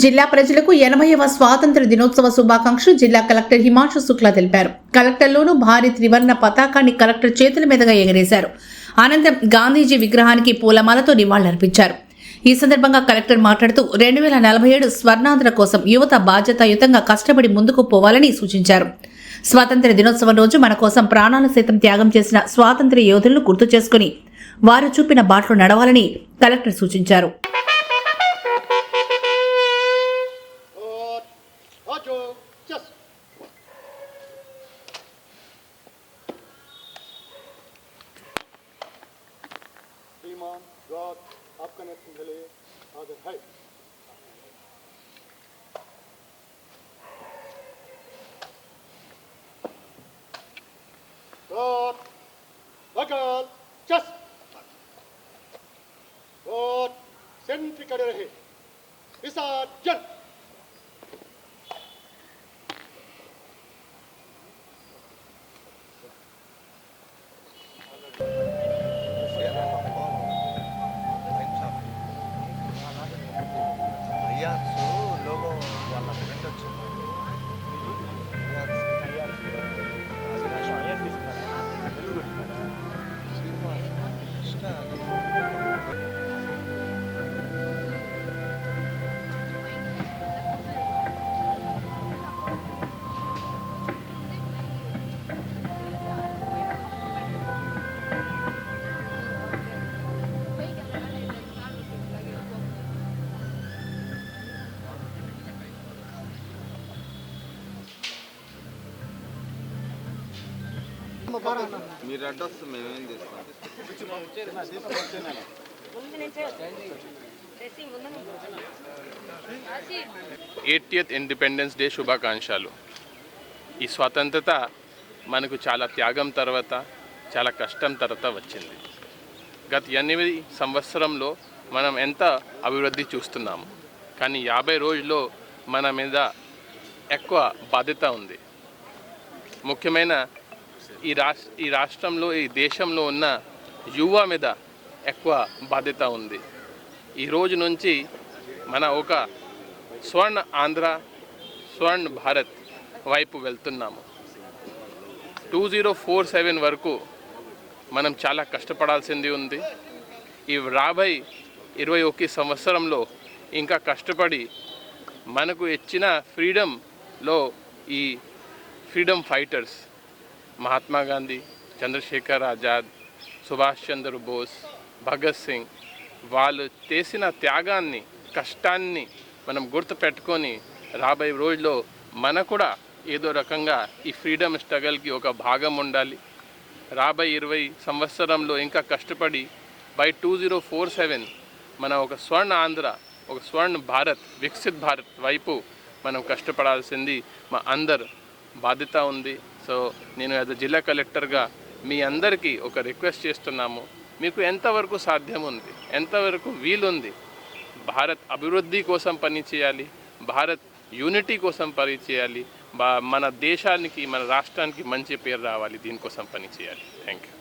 జిల్లా ప్రజలకు 80వ స్వాతంత్ర దినోత్సవ శుభాకాంక్షలు జిల్లా కలెక్టర్ హిమాంశు శుక్లా తెలిపారు. కలెక్టర్లోనూ భారీ త్రివర్ణ పతాకాన్ని కలెక్టర్ చేతుల మీదుగా ఎగరేశారు. అనంతరం గాంధీజీ విగ్రహానికి పూలమాలతో నివాళులర్పించారు. ఈ సందర్భంగా కలెక్టర్ మాట్లాడుతూ 2047 స్వర్ణాంధ్ర కోసం యువత బాధ్యతాయుతంగా కష్టపడి ముందుకు పోవాలని సూచించారు. స్వాతంత్ర దినోత్సవం రోజు మన కోసం ప్రాణాలు సైతం త్యాగం చేసిన స్వాతంత్ర్య యోధులను గుర్తు చేసుకుని వారు చూపిన బాటలో నడవాలని కలెక్టర్ సూచించారు. God, आपका नेतृत्व के लिए आदर है। God, बगल, चस। God, सेंट्री करे रहे। विसर्जन। మీరు అడ్రస్ మేమేం చేస్తాం. 80th ఇండిపెండెన్స్ డే శుభాకాంక్షలు. ఈ స్వాతంత్రత మనకు చాలా త్యాగం తర్వాత, చాలా కష్టం తర్వాత వచ్చింది. గత 8 సంవత్సరంలో మనం ఎంత అభివృద్ధి చూస్తున్నాము, కానీ 50 రోజుల్లో మన మీద ఎక్కువ బాధ్యత ఉంది. ముఖ్యమైన ఈ రాష్ట్రంలో, ఈ దేశంలో ఉన్న యువ మీద ఎక్కువ బాధ్యత ఉంది. ఈ రోజు నుంచి మన ఒక స్వర్ణ ఆంధ్ర, స్వర్ణ భారత్ వైపు వెళ్తున్నాము. 2047 వరకు మనం చాలా కష్టపడాల్సింది ఉంది. ఈ 21 సంవత్సరంలో ఇంకా కష్టపడి మనకు ఇచ్చిన ఫ్రీడంలో ఈ ఫ్రీడమ్ ఫైటర్స్ మహాత్మా గాంధీ, చంద్రశేఖర్ ఆజాద్, సుభాష్ చంద్ర బోస్, భగత్ సింగ్ వాళ్ళు చేసిన త్యాగాన్ని, కష్టాన్ని మనం గుర్తుపెట్టుకొని రాబోయే రోజుల్లో మన కూడా ఏదో రకంగా ఈ ఫ్రీడమ్ స్ట్రగల్కి ఒక భాగం ఉండాలి. రాబోయే 20 సంవత్సరంలో ఇంకా కష్టపడి బై 2047 మన ఒక స్వర్ణ ఆంధ్ర, ఒక స్వర్ణ భారత్, వికసిత్ భారత్ వైపు మనం కష్టపడాల్సింది మా అందరు బాధ్యత ఉంది. సో నేను యాజ్ జిల్లా కలెక్టర్గా మీ అందరికీ ఒక రిక్వెస్ట్ చేస్తున్నాము. మీకు ఎంతవరకు సాధ్యం ఉంది, ఎంతవరకు వీలుంది, భారత్ అభివృద్ధి కోసం పనిచేయాలి, భారత్ యూనిటీ కోసం పనిచేయాలి, మన దేశానికి, మన రాష్ట్రానికి మంచి పేరు రావాలి, దీనికోసం పనిచేయాలి. Thank you.